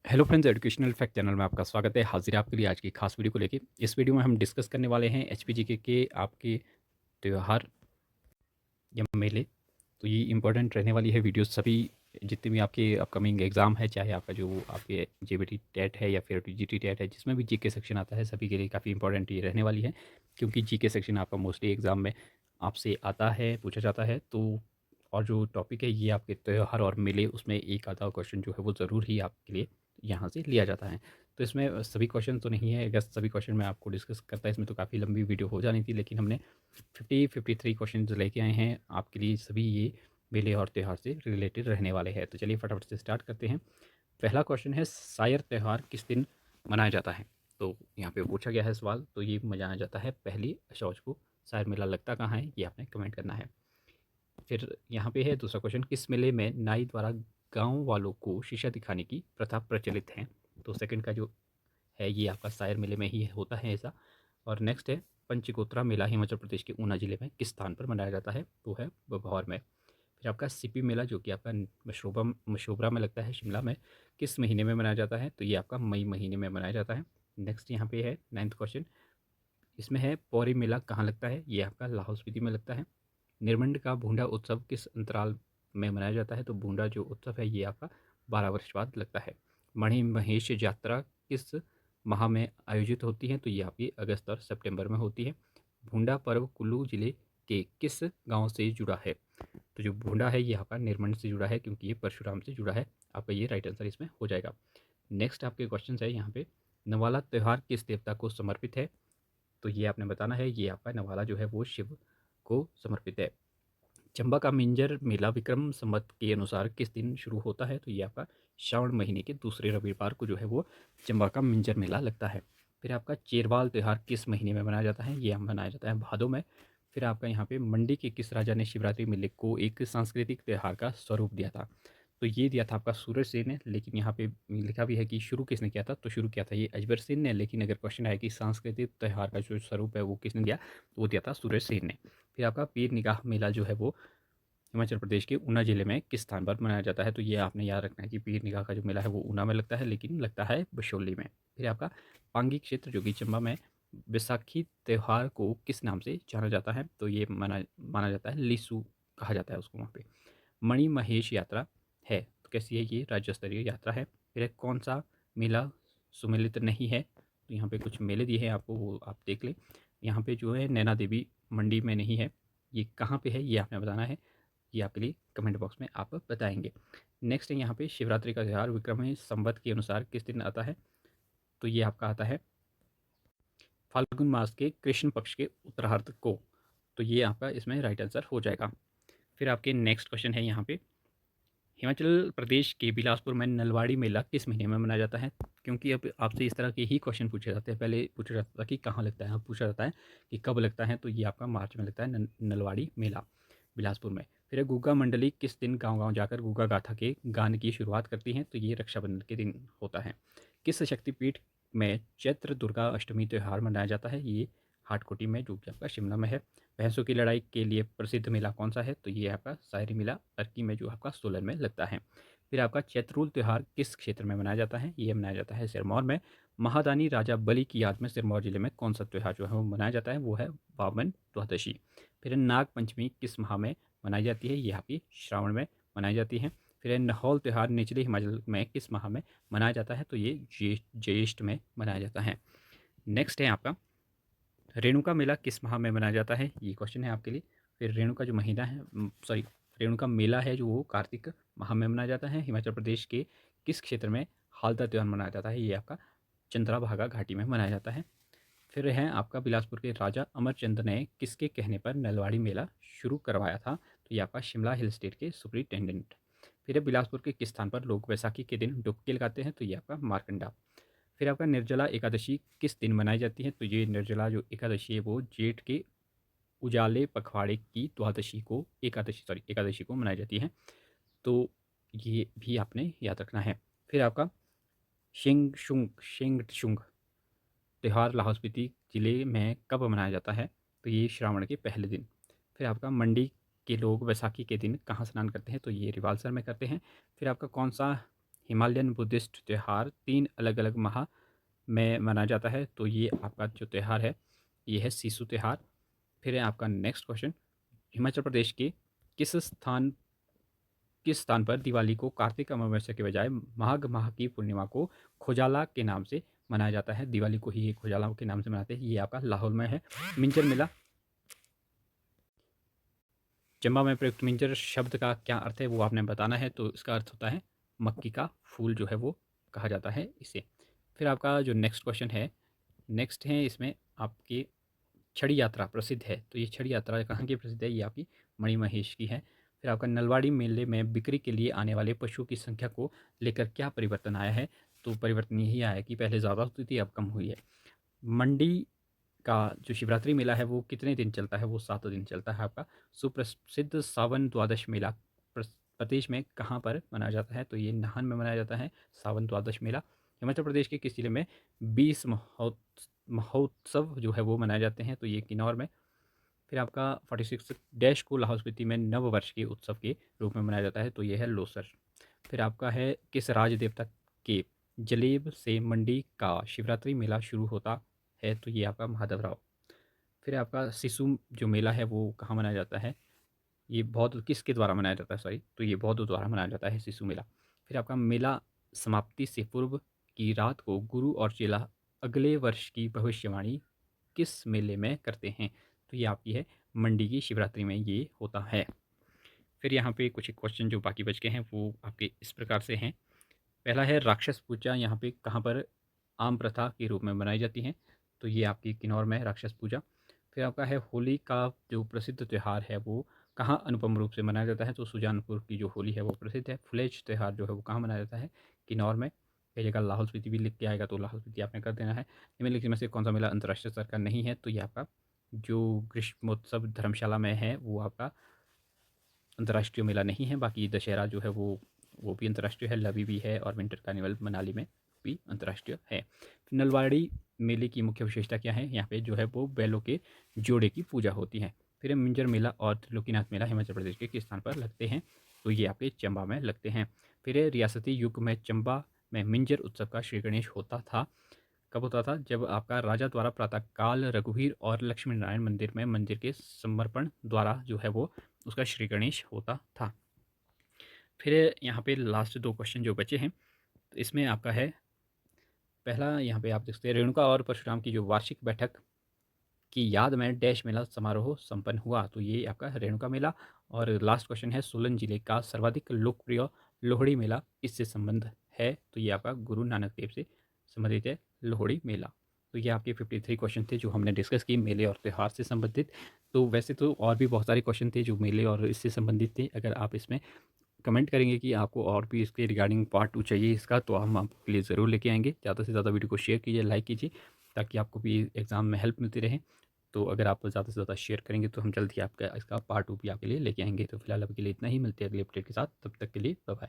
Hello friends, educational fact channel में आपका स्वागत है। हाजिर है आपके लिए आज की खास वीडियो को लेके। इस वीडियो में हम डिस्कस करने वाले हैं एचपीजीके के आपके त्यौहार या मेले। तो ये इंपॉर्टेंट रहने वाली है वीडियो सभी जितने भी आपके अपकमिंग एग्ज़ाम है, चाहे आपका जो आपके जेबीटी टेट है या फिर टीजीटी टेट है, जिसमें भी जीके सेक्शन आता है, सभी के लिए काफ़ी इंपॉर्टेंट ये रहने वाली है। क्योंकि जीके सेक्शन आपका मोस्टली एग्ज़ाम में आपसे आता है, पूछा जाता है। तो और जो टॉपिक है ये आपके त्यौहार और मेले, उसमें एक आधा क्वेश्चन जो है वो ज़रूर ही आपके लिए यहाँ से लिया जाता है। तो इसमें सभी क्वेश्चन तो नहीं है, अगर सभी क्वेश्चन मैं आपको डिस्कस करता है इसमें तो काफ़ी लंबी वीडियो हो जानी थी, लेकिन हमने 53 क्वेश्चन लेके आए हैं आपके लिए। सभी ये मेले और त्यौहार से रिलेटेड रहने वाले हैं। तो चलिए फटाफट से स्टार्ट करते हैं। पहला क्वेश्चन है, सायर त्यौहार किस दिन मनाया जाता है? तो यहाँ पे पूछा गया है सवाल। तो ये मनाया जाता है पहली अशौच को। सायर मेला लगता कहाँ है, ये आपने कमेंट करना है। फिर यहाँ पे है दूसरा क्वेश्चन, किस मेले में नाई द्वारा गांव वालों को शीशा दिखाने की प्रथा प्रचलित है? तो सेकंड का जो है ये आपका सायर मेले में ही होता है ऐसा। और नेक्स्ट है, पंचगोत्रा मेला हिमाचल प्रदेश के ऊना जिले में किस स्थान पर मनाया जाता है? तो है बघौर में। फिर आपका सीपी मेला जो कि आपका मशोबरा में लगता है शिमला में, किस महीने में मनाया जाता है? तो ये आपका मई महीने में मनाया जाता है। नेक्स्ट यहाँ पे है नाइन्थ क्वेश्चन, इसमें है पौरी मेला कहाँ लगता है? ये आपका लाहौल स्पीति में लगता है। निर्मंड का भूंडा उत्सव किस अंतराल में मनाया जाता है? तो भूंडा जो उत्सव है ये आपका 12 वर्ष बाद लगता है। मणि महेश यात्रा किस माह में आयोजित होती है? तो ये आपकी अगस्त और सितंबर में होती है। भूंडा पर्व कुल्लू जिले के किस गांव से जुड़ा है? तो जो भूंडा है ये आपका निर्मंड से जुड़ा है, क्योंकि ये परशुराम से जुड़ा है। आपका ये राइट आंसर इसमें हो जाएगा। नेक्स्ट आपके क्वेश्चन है यहाँ पे, नवाला त्यौहार किस देवता को समर्पित है? तो ये आपने बताना है। ये आपका नवाला जो है वो शिव को समर्पित है। चंबा का मिंजर मेला विक्रम संवत के अनुसार किस दिन शुरू होता है? तो ये आपका श्रावण महीने के दूसरे रविवार को जो है वो चंबा का मिंजर मेला लगता है। फिर आपका चेरवाल त्यौहार किस महीने में मनाया जाता है? ये मनाया जाता है भादों में। फिर आपका यहाँ पे मंडी के किस राजा ने शिवरात्रि मेले को एक सांस्कृतिक त्यौहार का स्वरूप दिया था? तो ये दिया था आपका सूरज सेन ने, लेकिन यहाँ पे लिखा भी है कि शुरू किसने किया था? तो शुरू किया था ये अजबर सेन ने, लेकिन अगर क्वेश्चन आया कि सांस्कृतिक त्यौहार का जो स्वरूप है वो किसने दिया, तो वो दिया था सूरज सेन ने। फिर आपका पीर निगाह मेला जो है वो हिमाचल प्रदेश के ऊना जिले में किस स्थान पर मनाया जाता है? तो ये आपने याद रखना है कि पीर निगाह का जो मेला है वो ऊना में लगता है, लेकिन लगता है बशोली में। फिर आपका पांगी क्षेत्र जो कि चंबा में, बैसाखी त्यौहार को किस नाम से जाना जाता है? तो ये माना जाता है लिसू कहा जाता है उसको वहाँ पे। मणि महेश यात्रा है, तो कैसी है ये? राज्य स्तरीय यात्रा है। फिर एक कौन सा मेला सुमेलित नहीं है? तो यहाँ पे कुछ मेले दिए हैं आपको, वो आप देख लें। यहाँ पे जो है नैना देवी मंडी में नहीं है। ये कहाँ पे है ये आपने बताना है। ये आपके लिए कमेंट बॉक्स में आप बताएंगे। नेक्स्ट है यहाँ पे शिवरात्रि का त्यौहार विक्रमी संवत के अनुसार किस दिन आता है? तो ये आपका आता है फाल्गुन मास के कृष्ण पक्ष के उत्तरार्ध को। तो ये आपका इसमें राइट आंसर हो जाएगा। फिर आपके नेक्स्ट क्वेश्चन है यहाँ पे, हिमाचल प्रदेश के बिलासपुर में नलवाड़ी मेला किस महीने में मनाया जाता है? क्योंकि अब आपसे इस तरह के ही क्वेश्चन पूछे जाते हैं। पहले पूछा जाता था कि कहाँ लगता है, अब पूछा जाता है कि कब लगता है। तो ये आपका मार्च में लगता है नलवाड़ी मेला बिलासपुर में। फिर गुग्गा मंडली किस दिन गांव-गांव जाकर गुग्गा गाथा के गान की शुरुआत करती हैं? तो ये रक्षाबंधन के दिन होता है। किस शक्तिपीठ में चैत्र दुर्गा अष्टमी त्यौहार मनाया जाता है? ये हाटकोटी में जो कि आपका शिमला में है। भैंसों की लड़ाई के लिए प्रसिद्ध मेला कौन सा है? तो ये आपका शायरी मेला अर्की में जो आपका सोलन में लगता है। फिर आपका चैत्रूल त्यौहार किस क्षेत्र में मनाया जाता है? ये मनाया जाता है सिरमौर में। महादानी राजा बलि की याद में सिरमौर जिले में कौन सा त्यौहार जो है वो मनाया जाता है? वो है वामन द्वादशी। फिर नाग पंचमी किस माह में मनाई जाती है? ये आपकी श्रावण में मनाई जाती है। फिर नहौल त्यौहार निचले हिमाचल में किस माह में मनाया जाता है? तो ये ज्येष्ठ में मनाया जाता है। नेक्स्ट है आपका, रेणुका मेला किस माह में मनाया जाता है? ये क्वेश्चन है आपके लिए। फिर रेणुका जो महीना है, सॉरी, रेणुका मेला है जो वो कार्तिक माह में मनाया जाता है। हिमाचल प्रदेश के किस क्षेत्र में हालदा त्यौहार मनाया जाता है? ये आपका चंद्राभागा घाटी में मनाया जाता है। फिर है आपका बिलासपुर के राजा अमरचंद ने किसके कहने पर नलवाड़ी मेला शुरू करवाया था? तो ये आपका शिमला हिल स्टेट के सुपरिटेंडेंट। फिर है बिलासपुर के किस स्थान पर लोग बैसाखी के दिन डुबकी लगाते हैं? तो ये आपका मारकंडा। फिर आपका निर्जला एकादशी किस दिन मनाई जाती है? तो ये निर्जला जो एकादशी है वो जेठ के उजाले पखवाड़े की द्वादशी को एकादशी को मनाई जाती है। तो ये भी आपने याद रखना है। फिर आपका शेंगशुंग त्यौहार लाहौल स्पीति जिले में कब मनाया जाता है? तो ये श्रावण के पहले दिन। फिर आपका मंडी के लोग बैसाखी के दिन कहाँ स्नान करते हैं? तो ये रिवालसर में करते हैं। फिर आपका कौन सा हिमालयन बुद्धिस्ट त्यौहार 3 अलग-अलग माह में मनाया जाता है, तो ये आपका जो त्यौहार है, ये है सिसु त्यौहार। फिर है आपका नेक्स्ट क्वेश्चन, हिमाचल प्रदेश के किस स्थान किस स्थान पर दिवाली को कार्तिक अमावस्या के बजाय माघ माह की पूर्णिमा को खोजाला के नाम से मनाया जाता है? दिवाली को ही ये खोजाला के नाम से मनाते हैं। ये आपका लाहौल में है। मिंजर मेला, चंबा में प्रयुक्त मिंजर शब्द का क्या अर्थ है वो आपने बताना है। तो इसका अर्थ होता है मक्की का फूल जो है वो कहा जाता है इसे। फिर आपका जो नेक्स्ट क्वेश्चन है, नेक्स्ट है इसमें आपकी छड़ी यात्रा प्रसिद्ध है, तो ये छड़ी यात्रा कहाँ की प्रसिद्ध है? ये आपकी मणिमहेश की है। फिर आपका नलवाड़ी मेले में बिक्री के लिए आने वाले पशुओं की संख्या को लेकर क्या परिवर्तन आया है? तो परिवर्तन यही आया है कि पहले ज़्यादा होती थी, अब कम हुई है। मंडी का जो शिवरात्रि मेला है वो कितने दिन चलता है? वो 7 दिन चलता है आपका। सुप्रसिद्ध सावन द्वादश मेला प्रदेश में कहाँ पर मनाया जाता है? तो ये नाहन में मनाया जाता है सावन द्वादश मेला। हिमाचल प्रदेश के किस जिले में 20 महोत्सव जो है वो मनाए जाते हैं? तो ये किन्नौर में। फिर आपका 46 डैश को लाहौल स्पीति में नव वर्ष के उत्सव के रूप में मनाया जाता है, तो ये है लोसर। फिर आपका है किस राज देवता के जलेब से मंडी का शिवरात्रि मेला शुरू होता है? तो ये आपका महादेवराव। फिर आपका सिसु जो मेला है वो कहाँ मनाया जाता है? ये बौद्ध किसके द्वारा मनाया जाता है? सॉरी, तो ये बौद्ध द्वारा मनाया जाता है सिसु मेला। फिर आपका मेला समाप्ति से पूर्व की रात को गुरु और चेला अगले वर्ष की भविष्यवाणी किस मेले में करते हैं? तो ये आपकी है मंडी की शिवरात्रि में ये होता है। फिर यहाँ पे कुछ क्वेश्चन जो बाकी बच गए हैं वो आपके इस प्रकार से हैं। पहला है राक्षस पूजा यहाँ पे कहाँ पर आम प्रथा के रूप में मनाई जाती है? तो ये आपकी किन्नौर में है राक्षस पूजा। फिर आपका है होली का जो प्रसिद्ध त्यौहार है वो कहाँ अनुपम रूप से मनाया जाता है? तो सुजानपुर की जो होली है वो प्रसिद्ध है। फुलेज त्यौहार जो है वो कहाँ मनाया जाता है? किन्नौर में। कई जगह लाहौल स्पीति भी लिख के आएगा, तो लाहौल स्पीति आपने कर देना है। निम्नलिखित में से कौन सा मेला अंतर्राष्ट्रीय स्तर का नहीं है? तो ये आपका जो ग्रीष्मोत्सव धर्मशाला में है वो आपका अंतर्राष्ट्रीय मेला नहीं है। बाकी दशहरा जो है वो भी अंतर्राष्ट्रीय है, लवी भी है, और विंटर कार्निवल मनाली में भी अंतर्राष्ट्रीय है। नलवाड़ी मेले की मुख्य विशेषता क्या है? यहाँ पे जो है वो बैलों के जोड़े की पूजा होती है। फिर मिंजर मेला और त्रिलोकीनाथ मेला हिमाचल प्रदेश के किस स्थान पर लगते हैं? तो ये आपके चंबा में लगते हैं। फिर रियासती युग में चंबा में मिंजर उत्सव का श्री गणेश होता था। कब होता था? जब आपका राजा द्वारा प्रातःकाल रघुवीर और लक्ष्मी नारायण मंदिर में मंदिर के समर्पण द्वारा जो है वो उसका श्री गणेश होता था। फिर यहाँ पे लास्ट 2 क्वेश्चन जो बचे हैं, तो इसमें आपका है पहला, यहाँ पे आप देख सकते हैं रेणुका और परशुराम की जो वार्षिक बैठक की याद में डैश मेला समारोह संपन्न हुआ? तो ये आपका रेणुका मेला। और लास्ट क्वेश्चन है सोलन जिले का सर्वाधिक लोकप्रिय लोहड़ी मेला इससे संबंध है? तो ये आपका गुरु नानक देव से संबंधित है लोहड़ी मेला। तो ये आपके 53 क्वेश्चन थे जो हमने डिस्कस किए मेले और त्यौहार से संबंधित। तो वैसे तो और भी बहुत सारे क्वेश्चन थे जो मेले और इससे संबंधित थे। अगर आप इसमें कमेंट करेंगे कि आपको और भी इसके रिगार्डिंग पार्ट 2 चाहिए इसका, तो हम आपके लिए ज़रूर लेके आएँगे। ज़्यादा से ज़्यादा वीडियो को शेयर कीजिए, लाइक कीजिए, ताकि आपको भी एग्ज़ाम में हेल्प मिलती रहे। तो अगर आप ज़्यादा से ज़्यादा शेयर करेंगे तो हम जल्द ही आपका इसका पार्ट 2 भी आपके लिए लेके आएँगे। तो फिलहाल अभी के लिए इतना ही, मिलते हैं अगले अपडेट के साथ, तब तक के लिए बाय बाय।